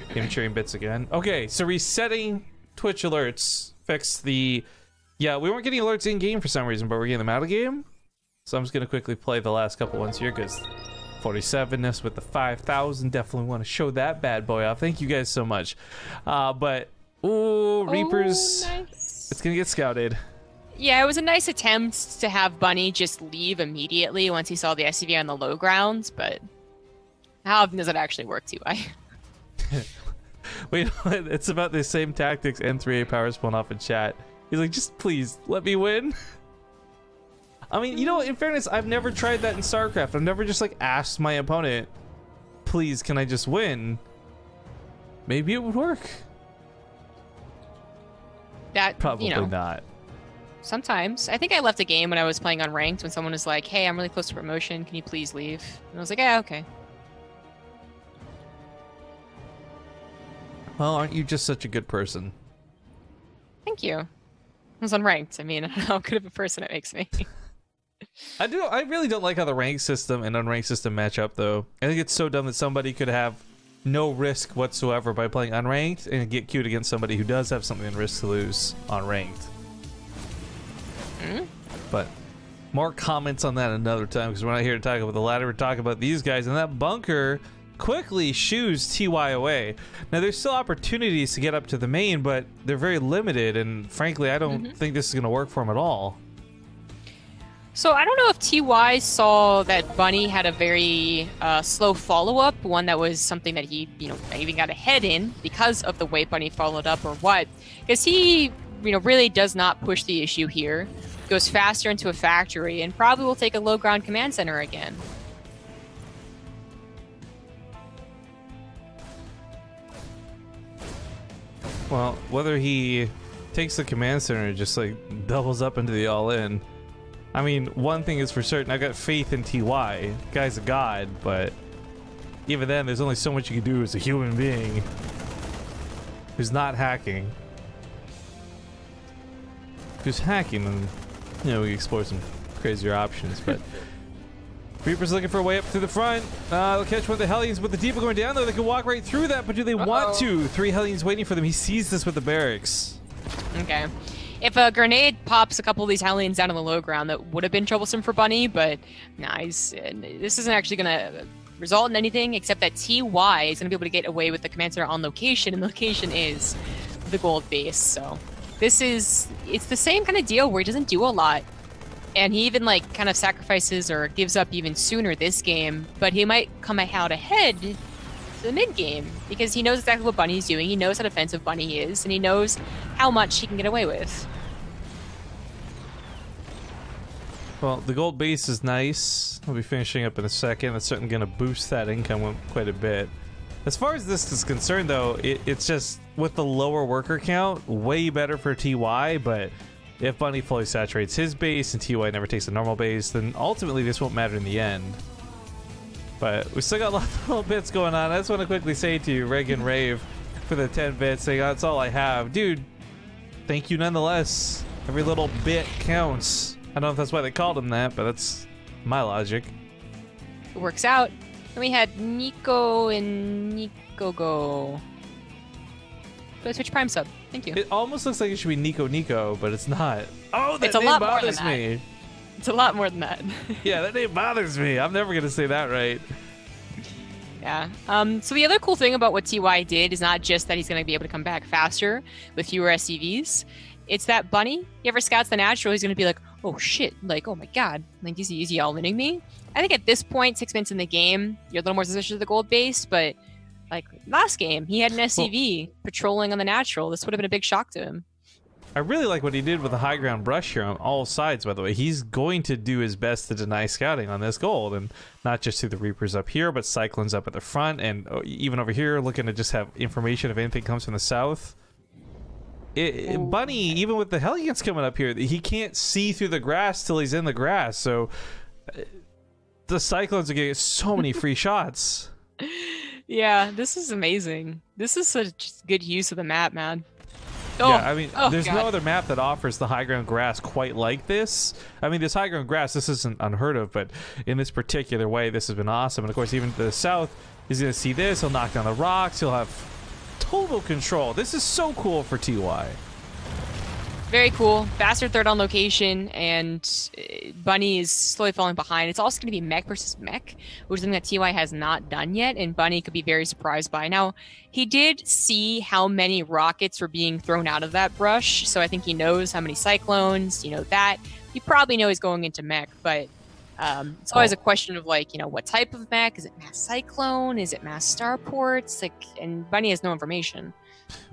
him cheering bits again. Okay, so resetting Twitch alerts fixed the... Yeah, we weren't getting alerts in-game for some reason, but we're getting them out of game. So I'm just going to quickly play the last couple ones here, because 47ness with the 5,000. Definitely want to show that bad boy off. Thank you guys so much. But, ooh, Reapers. Nice. It's going to get scouted. Yeah, it was a nice attempt to have Bunny just leave immediately once he saw the SCV on the low grounds, but how often does it actually work, TY? Wait, it's about the same tactics N3A Power's pulling off in chat. He's like, just please, let me win. I mean, you know, in fairness, I've never tried that in StarCraft. I've never just, like, asked my opponent, please, can I just win? Maybe it would work. That, Probably you know, not. sometimes. I think I left a game when I was playing unranked when someone was like, hey, I'm really close to promotion. Can you please leave? And I was like, yeah, okay. Well, aren't you just such a good person? Thank you. I was unranked. I mean, I don't know how good of a person it makes me. I really don't like how the rank system and unranked system match up, though. I think it's so dumb that somebody could have no risk whatsoever by playing unranked and get queued against somebody who does have something in risk to lose on ranked. But more comments on that another time, because we're not here to talk about the ladder. We're talking about these guys, and that bunker quickly shoos TY away. Now, there's still opportunities to get up to the main, but they're very limited, and frankly, I don't think this is going to work for him at all. So I don't know if TY saw that Bunny had a very slow follow-up, one that was something that he, you know, even got ahead in because of the way Bunny followed up, or what. Because he, you know, really does not push the issue here. Goes faster into a factory and probably will take a low ground command center again. Well, whether he takes the command center or just like doubles up into the all-in. I mean, one thing is for certain, I got faith in TY. Guy's a god, but even then, there's only so much you can do as a human being who's not hacking. Who's hacking, and you know, we explore some crazier options, but Reaper's looking for a way up through the front. They'll catch one of the Hellions, but the Deep are going down though. They can walk right through that, but do they want to? 3 Hellions waiting for them. He sees this with the barracks. Okay. If a grenade pops a couple of these Hellions down on the low ground, that would have been troublesome for Bunny, but nah, this isn't actually going to result in anything, except that TY is going to be able to get away with the command center on location, and the location is the gold base. So it's the same kind of deal where he doesn't do a lot. And he even, like, kind of sacrifices or gives up even sooner this game, but he might come out ahead to the mid-game, because he knows exactly what Bunny's doing, he knows how defensive Bunny is, and he knows how much he can get away with. Well, the gold base is nice. We'll be finishing up in a second. That's certainly going to boost that income quite a bit. As far as this is concerned, though, it's just, with the lower worker count, way better for TY, but if Bunny fully saturates his base and TY never takes a normal base, then ultimately this won't matter in the end. But we still got a lot of little bits going on. I just want to quickly say to you, Reagan Rave, for the 10 bits, saying, that's all I have. Dude, thank you nonetheless. Every little bit counts. I don't know if that's why they called him that, but that's my logic. It works out. Then we had Nico and Nikogo. But Twitch Prime sub. Thank you. It almost looks like it should be Nico, but it's not. Oh, that it's a name lot bothers more than me. That. It's a lot more than that. Yeah, that name bothers me. I'm never going to say that right. Yeah. So the other cool thing about what TY did is not just that he's going to be able to come back faster with fewer SCVs. It's that Bunny, he ever scouts the natural, he's going to be like, oh shit, like, oh my god, like, is he all-inning me? I think at this point, 6 minutes in the game, you're a little more suspicious of the gold base, but like last game, he had an SCV patrolling on the natural. This would have been a big shock to him. I really like what he did with the high ground brush here on all sides, by the way. He's going to do his best to deny scouting on this gold, and not just through the Reapers up here, but Cyclones up at the front, and even over here, looking to just have information if anything comes from the south. Bunny, even with the Hellions coming up here, he can't see through the grass till he's in the grass, so the Cyclones are getting so many free shots. Yeah, this is amazing. This is such good use of the map, man. Oh, yeah, I mean, there's God. no other map that offers the high ground grass quite like this. I mean, this high ground grass, this isn't unheard of, but in this particular way, this has been awesome. And of course, even to the south, he's going to see this. He'll knock down the rocks. He'll have total control. This is so cool for TY. Very cool. Faster third on location, and Bunny is slowly falling behind. It's also going to be mech versus mech, which is something that TY has not done yet, and Bunny could be very surprised by. Now, he did see how many rockets were being thrown out of that brush, so I think he knows how many cyclones, that. You probably know he's going into mech, but it's always a question of, like, what type of mech? Is it mass cyclone? Is it mass starports? And Bunny has no information.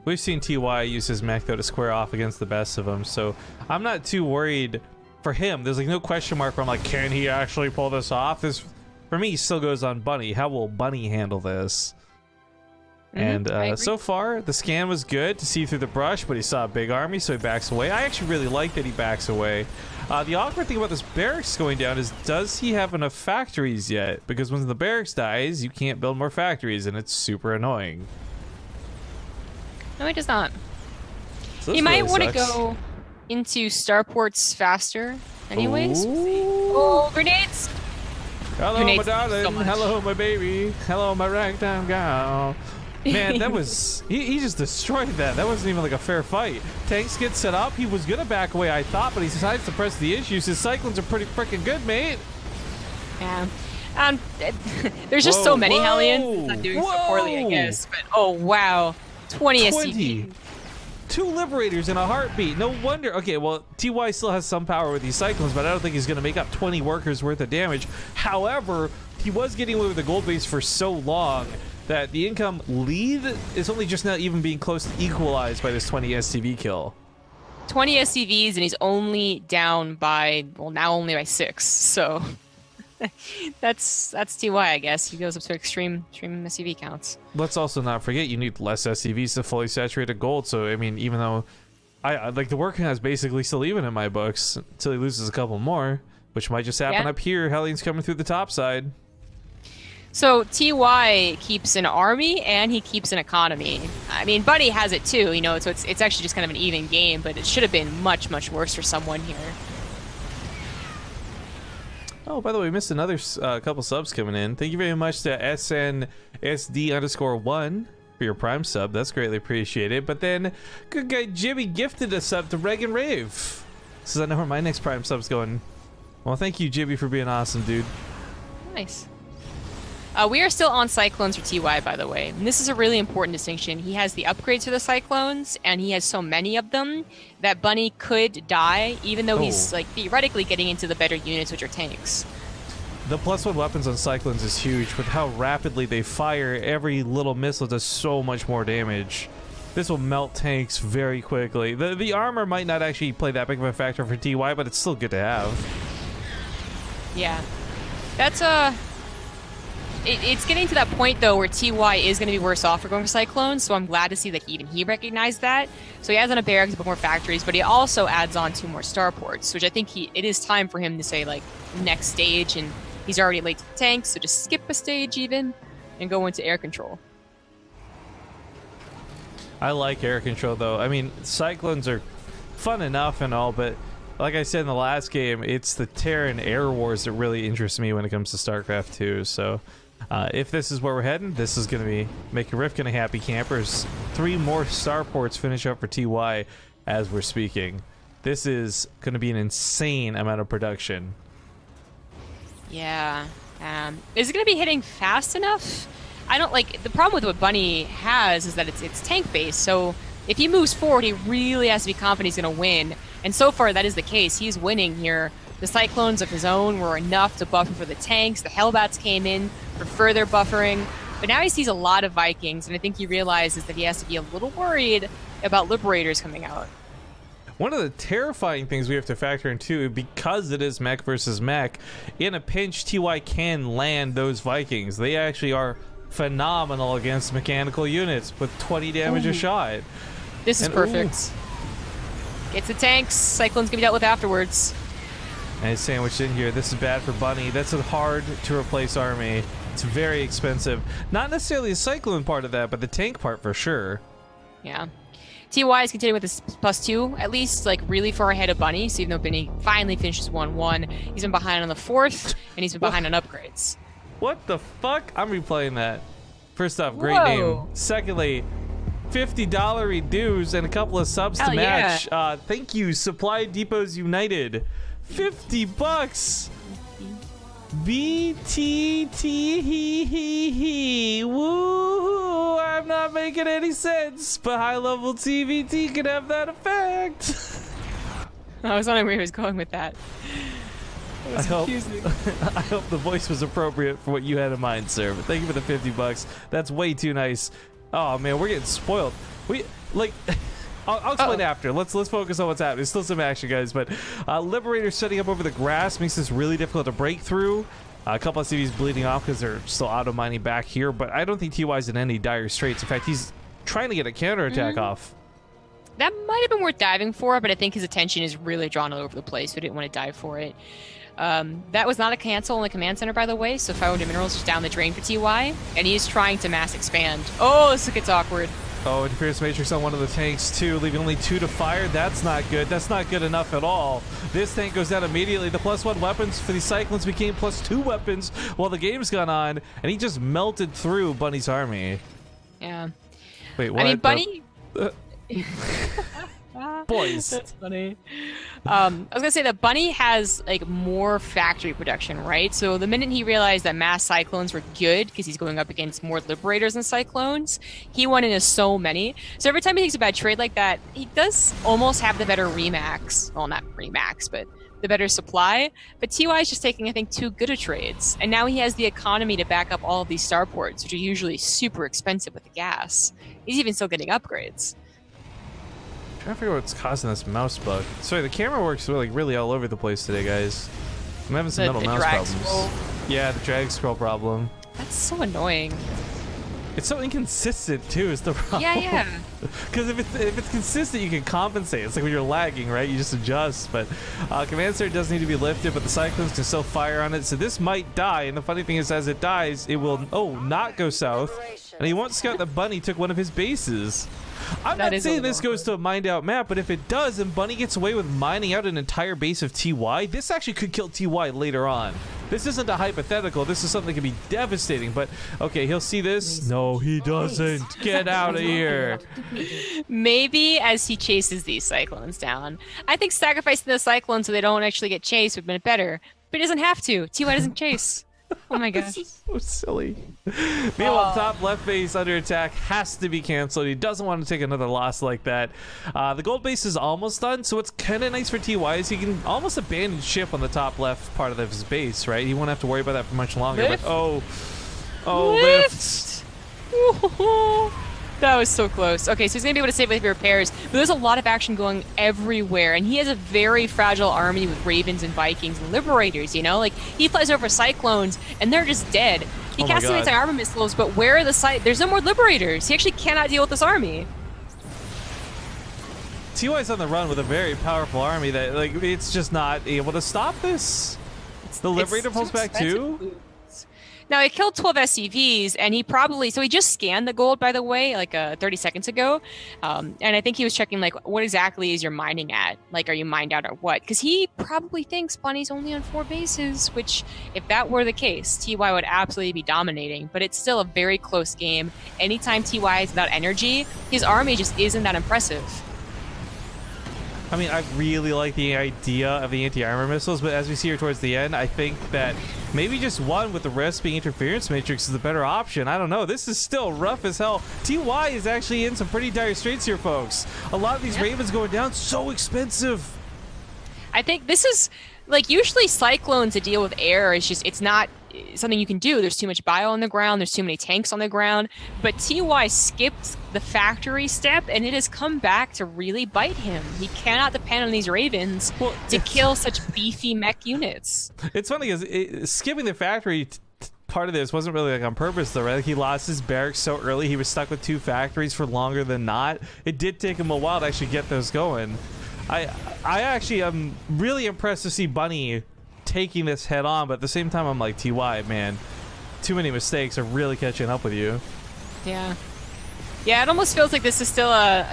We've seen TY use his mech, though, to square off against the best of them, so I'm not too worried for him. There's, like, no question mark where I'm like, can he actually pull this off? This, for me, still goes on Bunny. How will Bunny handle this? And so far, the scan was good to see through the brush, but he saw a big army, so he backs away. I actually really like that he backs away. The awkward thing about this barracks going down is, does he have enough factories yet? Because when the barracks dies, you can't build more factories, and it's super annoying. No, he does not. So he might want to go into starports faster anyways. Ooh. Oh, grenades! Hello, Grenades my darling. so much. Hello, my baby. Hello, my ragtime gal. Man, that was... he just destroyed that. That wasn't even like a fair fight. Tanks get set up. He was going to back away, I thought, but he decides to press the issues. His cyclones are pretty freaking good, mate. Yeah. There's just so many Hellions. It's not doing so poorly, I guess. But, oh, wow. 20 SCV. 2 Liberators in a heartbeat. No wonder. Okay, well, TY still has some power with these cyclones, but I don't think he's going to make up 20 workers worth of damage. However, he was getting away with the gold base for so long that the income lead is only just now even being close to equalized by this 20 SCV kill. 20 SCVs, and he's only down by, well, now only by 6. So that's TY, I guess. He goes up to extreme SCV counts. Let's also not forget you need less SCVs to fully saturated gold. So I mean, even though I like, the working is basically still even in my books until he loses a couple more, which might just happen up here. Hellions coming through the top side. So TY keeps an army and he keeps an economy. I mean, Buddy has it too, so it's actually just kind of an even game, but it should have been much, much worse for someone here. Oh, by the way, we missed another couple subs coming in. Thank you very much to SNSD_1 for your Prime sub. That's greatly appreciated. But then, good guy Jimmy gifted a sub to Reg and Rave. Says, I know where my next Prime sub's going. Well, thank you, Jimmy, for being awesome, dude. Nice. We are still on Cyclones for TY, by the way. And this is a really important distinction. He has the upgrades for the Cyclones, and he has so many of them that Bunny could die, even though he's, like, theoretically getting into the better units, which are tanks. The +1 weapons on Cyclones is huge. With how rapidly they fire, every little missile does so much more damage. This will melt tanks very quickly. The armor might not actually play that big of a factor for TY, but it's still good to have. Yeah. That's It's getting to that point, though, where TY is going to be worse off for going for Cyclones, so I'm glad to see that even he recognized that. So he adds on a barracks, a bit more factories, but he also adds on 2 more starports, which I think it is time for him to say, like, next stage, and he's already late to the tanks, so just skip a stage even and go into air control. I like air control, though. I mean, Cyclones are fun enough and all, but like I said in the last game, it's the Terran air wars that really interest me when it comes to StarCraft 2, so... if this is where we're heading, this is going to be making Rifkin a happy campers. 3 more starports finish up for TY as we're speaking. This is going to be an insane amount of production. Yeah. Is it going to be hitting fast enough? I don't like... The problem with what Bunny has is that it's tank-based, so if he moves forward, he really has to be confident he's going to win. And so far, that is the case. He's winning here. The Cyclones of his own were enough to buffer for the tanks. The Hellbats came in for further buffering. But now he sees a lot of Vikings, and I think he realizes that he has to be a little worried about Liberators coming out. One of the terrifying things we have to factor in, too, because it is mech versus mech, in a pinch, TY can land those Vikings. They actually are phenomenal against mechanical units with 20 damage a shot. This is perfect. Gets the tanks. Cyclone's going to be dealt with afterwards. And it's sandwiched in here. This is bad for Bunny. That's a hard to replace army. It's very expensive. Not necessarily the Cyclone part of that, but the tank part for sure. Yeah. TY is continuing with this +2, at least, like, really far ahead of Bunny. So even though Bunny finally finishes 1-1, he's been behind on the 4th, and he's been behind on upgrades. What the fuck? I'm replaying that. First off, great name. Secondly, $50 dues and a couple of subs to match. Thank you, Supply Depots United. $50. BTT. Woo! I'm not making any sense, but high-level TvT can have that effect. I was wondering where he was going with that. I hope the voice was appropriate for what you had in mind, sir. But thank you for the $50. That's way too nice. Oh man, we're getting spoiled. We like. I'll explain after. Let's focus on what's happening. There's still some action, guys. But Liberator setting up over the grass makes this really difficult to break through. A couple of CVs bleeding off because they're still auto mining back here. But I don't think TY's in any dire straits. In fact, he's trying to get a counterattack off. That might have been worth diving for, but I think his attention is really drawn all over the place, so I didn't want to dive for it. That was not a cancel in the command center, by the way, so 500 minerals just down the drain for TY, and he's trying to mass expand. Oh, this gets awkward. Oh, Interference Matrix on one of the tanks, too, leaving only 2 to fire. That's not good. That's not good enough at all. This tank goes down immediately. The +1 weapons for these Cyclones became +2 weapons while the game's gone on, and he just melted through Bunny's army. Yeah. Wait, what? I mean, Bunny... Boys. That's funny. I was gonna say that Bunny has like more factory production, right? So the minute he realized that mass Cyclones were good because he's going up against more Liberators than Cyclones, he went into so many. So every time he takes a bad trade like that, he does almost have the better remax. Well, not remax, but the better supply. But TY is just taking, I think, too good of trades, and now he has the economy to back up all of these starports, which are usually super expensive with the gas. He's even still getting upgrades. Trying to figure out what's causing this mouse bug. Sorry, the camera works really all over the place today, guys. I'm having some mental mouse problems. Scroll. Yeah, the drag scroll problem. That's so annoying. It's so inconsistent too, is the problem. Yeah. Because if it's consistent, you can compensate. It's like when you're lagging, right? You just adjust. But command center does need to be lifted, but the Cyclones can still fire on it. So this might die. And the funny thing is, as it dies, it will not go south. And he won't scout that Bunny took one of his bases. I'm not saying this goes to a mined out map, but if it does and Bunny gets away with mining out an entire base of TY, this actually could kill TY later on. This isn't a hypothetical. This is something that can be devastating. But okay, he'll see this. No, he doesn't. Get out of here. Maybe as he chases these Cyclones down. I think sacrificing the Cyclones so they don't actually get chased would have been better. But he doesn't have to. TY doesn't chase. Oh my gosh. This is so silly. Meanwhile, top left base under attack has to be canceled. He doesn't want to take another loss like that. The gold base is almost done, so what's kind of nice for TY is he can almost abandon ship on the top left part of his base, right? He won't have to worry about that for much longer. Lift? But lift. That was so close. Okay, so he's going to be able to save with repairs, but there's a lot of action going everywhere, and he has a very fragile army with Ravens and Vikings and Liberators, you know? Like, he flies over Cyclones, and they're just dead. He casts some anti-armor missiles, but where are the There's no more Liberators. He actually cannot deal with this army. TY's on the run with a very powerful army that, like, it's just not able to stop this. The Liberator pulls back too? Now, he killed 12 SCVs, and he probably... So he just scanned the gold, by the way, like 30 seconds ago. And I think he was checking, like, what exactly is your mining at? Like, are you mined out or what? Because he probably thinks Bunny's only on 4 bases, which, if that were the case, TY would absolutely be dominating. But it's still a very close game. Anytime TY is without energy, his army just isn't that impressive. I mean, I really like the idea of the anti-armor missiles, but as we see here towards the end, I think that maybe just one with the rest being Interference Matrix is the better option. I don't know. This is still rough as hell. TY is actually in some pretty dire straits here, folks. A lot of these Ravens going down, so expensive. I think this is, like, usually Cyclones to deal with air is just, it's not something you can do. There's too much bio on the ground, there's too many tanks on the ground, but TY skipped the factory step, and it has come back to really bite him. He cannot depend on these Ravens to kill such beefy mech units. It's funny because skipping the factory part of this wasn't really like on purpose though, right? Like, he lost his barracks so early, he was stuck with 2 factories for longer than not. It did take him a while to actually get those going. I actually am really impressed to see Bunny taking this head on, but at the same time I'm like, TY, man, too many mistakes are really catching up with you. Yeah, it almost feels like this is still a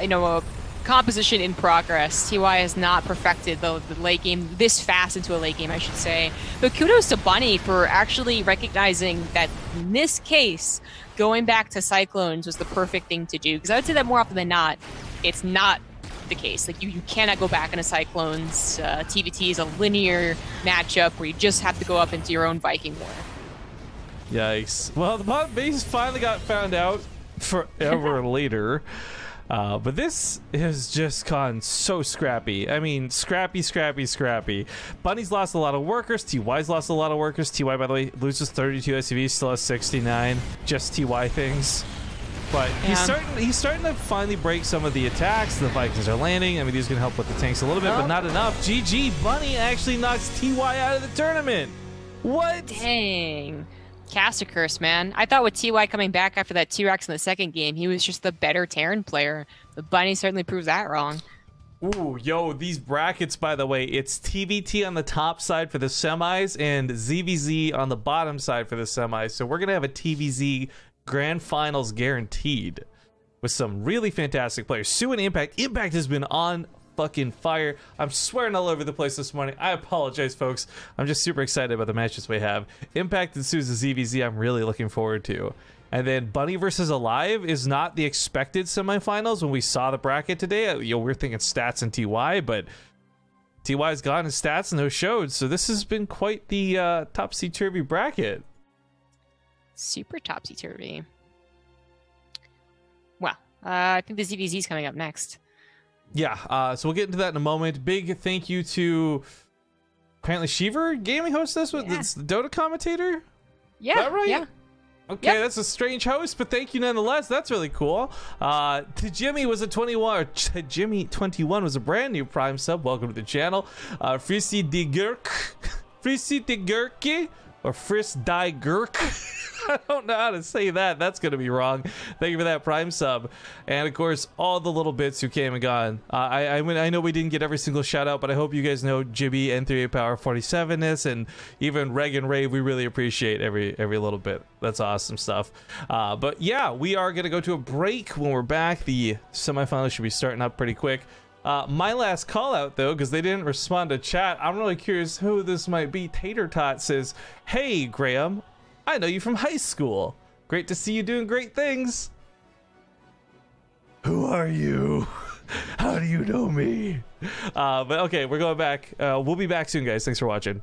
composition in progress. TY has not perfected the late game this fast into a late game, I should say. But kudos to Bunny for actually recognizing that in this case, going back to Cyclones was the perfect thing to do. Because I would say that more often than not, it's not the case. Like you cannot go back into Cyclones. TvT is a linear matchup where you just have to go up into your own Viking war. Yikes. Well, the bot base finally got found out forever later. But this has just gone so scrappy. I mean, scrappy. Bunny's lost a lot of workers. TY's lost a lot of workers. TY, by the way, loses 32 SCVs, still has 69. Just TY things. But Yeah. he's starting to finally break some of the attacks. The Vikings are landing. I mean, these can help with the tanks a little bit, but not enough. GG, Bunny actually knocks TY out of the tournament. What? Dang. Caster curse, man. I thought with TY coming back after that T-Rex in the second game, he was just the better Terran player. But Bunny certainly proves that wrong. Ooh, yo, these brackets, by the way, it's TvT on the top side for the semis and ZVZ on the bottom side for the semis. So we're going to have a TVZ Grand Finals guaranteed with some really fantastic players. Sue and Impact. Impact has been on fucking fire. I'm swearing all over the place this morning. I apologize, folks. I'm just super excited about the matches we have. Impact and Sue's ZVZ I'm really looking forward to. And then Bunny versus Alive is not the expected semifinals. When we saw the bracket today, we're thinking stats and TY, but TY's gotten his stats and those showed. So this has been quite the topsy-turvy bracket. Super topsy-turvy. Well, I think the ZVZ is coming up next. Yeah, so we'll get into that in a moment. Big thank you to apparently Shiver Gaming host this with this Dota commentator. Yeah, Is that right? yeah. Okay, that's a strange host, but thank you nonetheless. That's really cool. Tajimmy was a 21, or Tajimmy21 was a brand new Prime sub. Welcome to the channel. Frissi de Gurk, Frissi de Gurky, or Friss die Gurk. I don't know how to say that. That's going to be wrong. Thank you for that Prime sub. And, of course, all the little bits who came and gone. I know we didn't get every single shout-out, but I hope you guys know Jibby, N38 Power 47ness, and even Reg and Rave. We really appreciate every little bit. That's awesome stuff. But, yeah, we are going to go to a break. When we're back, the semifinals should be starting up pretty quick. My last call out, though, because they didn't respond to chat, I'm really curious who this might be. Tater Tot says, "Hey, Graham, I know you from high school. Great to see you doing great things." Who are you? How do you know me? But okay, we're going back. We'll be back soon, guys. Thanks for watching.